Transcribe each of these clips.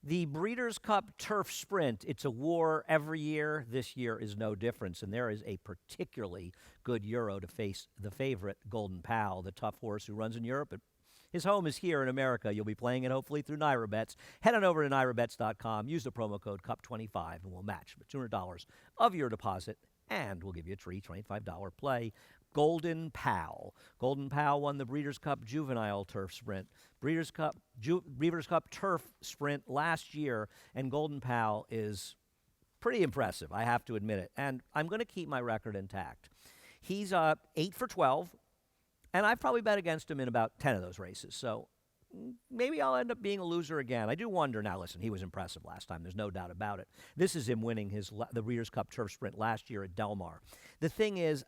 The Breeders' Cup Turf Sprint, it's a war every year. This year is no difference, and there is a particularly good Euro to face the favorite, Golden Pal, the tough horse who runs in Europe. His home is here in America. You'll be playing it hopefully through NyraBets. Head on over to NyraBets.com. Use the promo code CUP25, and we'll match $200 of your deposit, and we'll give you a free $25 play. Golden Pal. Golden Pal won the Breeders' Cup Juvenile Turf Sprint. Breeders' Cup Turf Sprint last year, and Golden Pal is pretty impressive, I have to admit it. And I'm going to keep my record intact. He's 8 for 12, and I've probably bet against him in about 10 of those races. So maybe I'll end up being a loser again. I do wonder. Now, listen, he was impressive last time. There's no doubt about it. This is him winning the Breeders' Cup Turf Sprint last year at Del Mar. The thing is,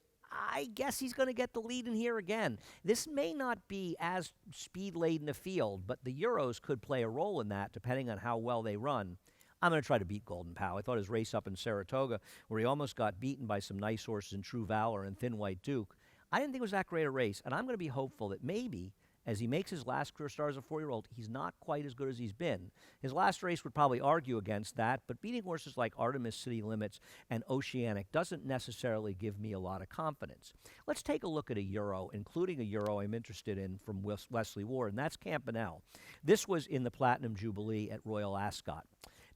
I guess he's going to get the lead in here again. This may not be as speed-laden a field, but the Euros could play a role in that depending on how well they run. I'm going to try to beat Golden Pal. I thought his race up in Saratoga, where he almost got beaten by some nice horses in True Valor and Thin White Duke, I didn't think it was that great a race, and I'm going to be hopeful that maybe as he makes his last career start as a 4-year-old, he's not quite as good as he's been. His last race would probably argue against that, but beating horses like Artemis City Limits and Oceanic doesn't necessarily give me a lot of confidence. Let's take a look at a Euro, including a Euro I'm interested in from Wesley Ward, and that's Campanelle. This was in the Platinum Jubilee at Royal Ascot.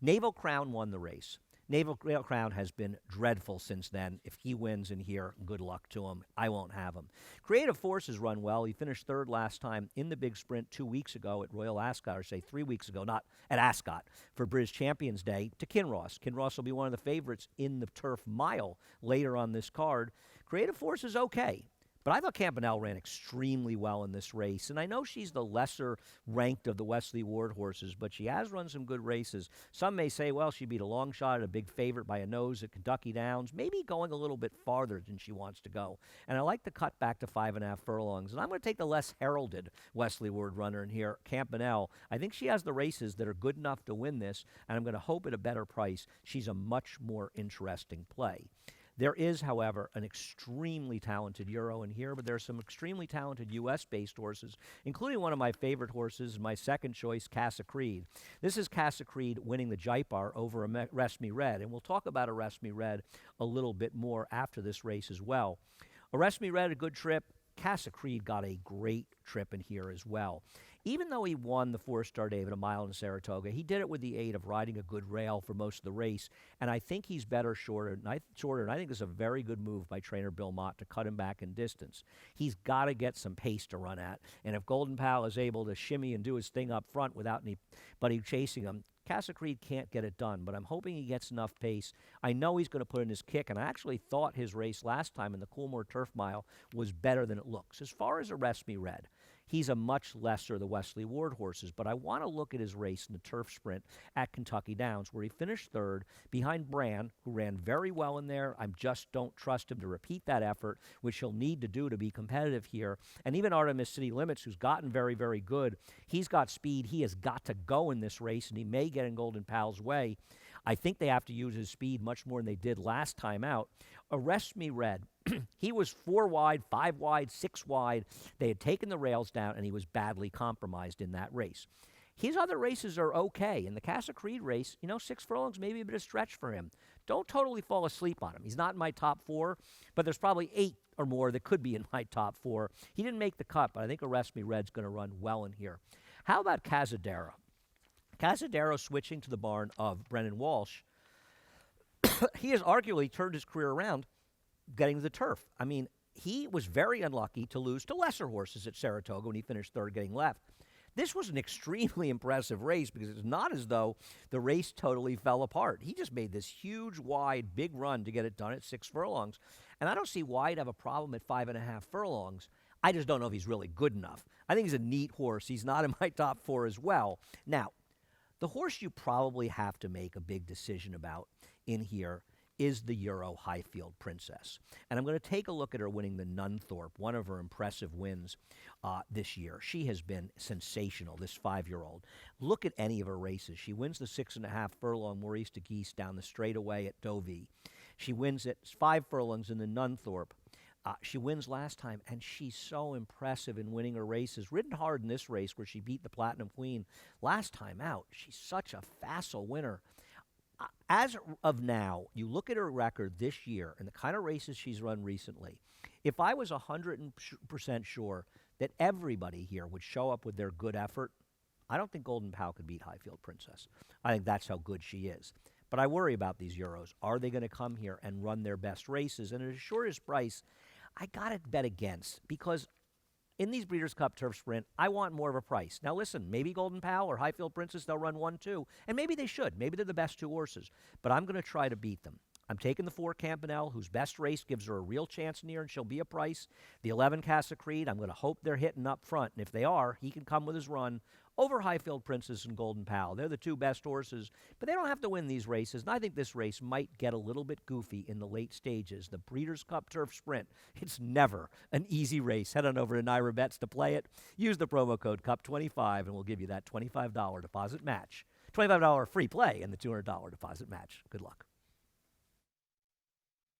Naval Crown won the race. Naval Crown has been dreadful since then. If he wins in here, good luck to him. I won't have him. Creative Force has run well. He finished third last time in the big sprint 2 weeks ago at Royal Ascot, or say 3 weeks ago, not at Ascot, for British Champions Day to Kinross. Kinross will be one of the favorites in the turf mile later on this card. Creative Force is okay. But I thought Campanelle ran extremely well in this race, and I know she's the lesser ranked of the Wesley Ward horses, but she has run some good races. Some may say, well, she beat a long shot at a big favorite by a nose at Kentucky Downs, maybe going a little bit farther than she wants to go. And I like the cut back to 5.5 furlongs. And I'm going to take the less heralded Wesley Ward runner in here, Campanelle. I think she has the races that are good enough to win this, and I'm going to hope at a better price. She's a much more interesting play. There is, however, an extremely talented Euro in here, but there are some extremely talented U.S.-based horses, including one of my favorite horses, my second choice, Casa Creed. This is Casa Creed winning the Jaipar over Arrest Me Red, and we'll talk about Arrest Me Red a little bit more after this race as well. Arrest Me Red, a good trip. Casa Creed got a great trip in here as well. Even though he won the 4-Star David a mile in Saratoga, he did it with the aid of riding a good rail for most of the race, and I think he's better shorter, and I think it's a very good move by trainer Bill Mott to cut him back in distance. He's got to get some pace to run at, and if Golden Pal is able to shimmy and do his thing up front without anybody chasing him, Casa Creed can't get it done, but I'm hoping he gets enough pace. I know he's going to put in his kick, and I actually thought his race last time in the Coolmore Turf Mile was better than it looks. As far as Arrest Me Red, he's a much lesser the Wesley Ward horses, but I want to look at his race in the turf sprint at Kentucky Downs, where he finished third behind Bran, who ran very well in there. I just don't trust him to repeat that effort, which he'll need to do to be competitive here. And even Artemis City Limits, who's gotten very, very good, he's got speed. He has got to go in this race, and he may get in Golden Pal's way. I think they have to use his speed much more than they did last time out. Arrest Me Red. He was 4 wide, 5 wide, 6 wide. They had taken the rails down, and he was badly compromised in that race. His other races are okay. In the Casa Creed race, 6 furlongs may be a bit of stretch for him. Don't totally fall asleep on him. He's not in my top 4, but there's probably 8 or more that could be in my top 4. He didn't make the cut, but I think Arrest Me Red's going to run well in here. How about Cazadero? Cazadero switching to the barn of Brennan Walsh. He has arguably turned his career around getting to the turf. I mean, he was very unlucky to lose to lesser horses at Saratoga when he finished third getting left. This was an extremely impressive race because it's not as though the race totally fell apart. He just made this huge, wide, big run to get it done at 6 furlongs. And I don't see why he'd have a problem at 5.5 furlongs. I just don't know if he's really good enough. I think he's a neat horse. He's not in my top 4 as well. Now, the horse you probably have to make a big decision about in here is the Euro Highfield Princess. And I'm going to take a look at her winning the Nunthorpe, one of her impressive wins this year. She has been sensational, this 5-year-old. Look at any of her races. She wins the 6.5 furlong Maurice de Geese down the straightaway at Deauville. She wins it 5 furlongs in the Nunthorpe. She wins last time, and she's so impressive in winning her races. Ridden hard in this race where she beat the Platinum Queen last time out. She's such a facile winner. As of now, you look at her record this year and the kind of races she's run recently. If I was 100% sure that everybody here would show up with their good effort, I don't think Golden Pal could beat Highfield Princess. I think that's how good she is. But I worry about these Euros. Are they going to come here and run their best races? And at a shortest price, I got to bet against, because in these Breeders' Cup Turf Sprint, I want more of a price. Now listen, maybe Golden Pal or Highfield Princess, they'll run 1-2, and maybe they should. Maybe they're the best two horses, but I'm going to try to beat them. I'm taking the 4 Campanelle, whose best race gives her a real chance near, and she'll be a price. The 11 Casa Creed, I'm going to hope they're hitting up front, and if they are, he can come with his run over Highfield Princess and Golden Pal. They're the two best horses, but they don't have to win these races, and I think this race might get a little bit goofy in the late stages. The Breeders' Cup Turf Sprint, it's never an easy race. Head on over to Naira Bets to play it. Use the promo code CUP25, and we'll give you that $25 deposit match. $25 free play and the $200 deposit match. Good luck.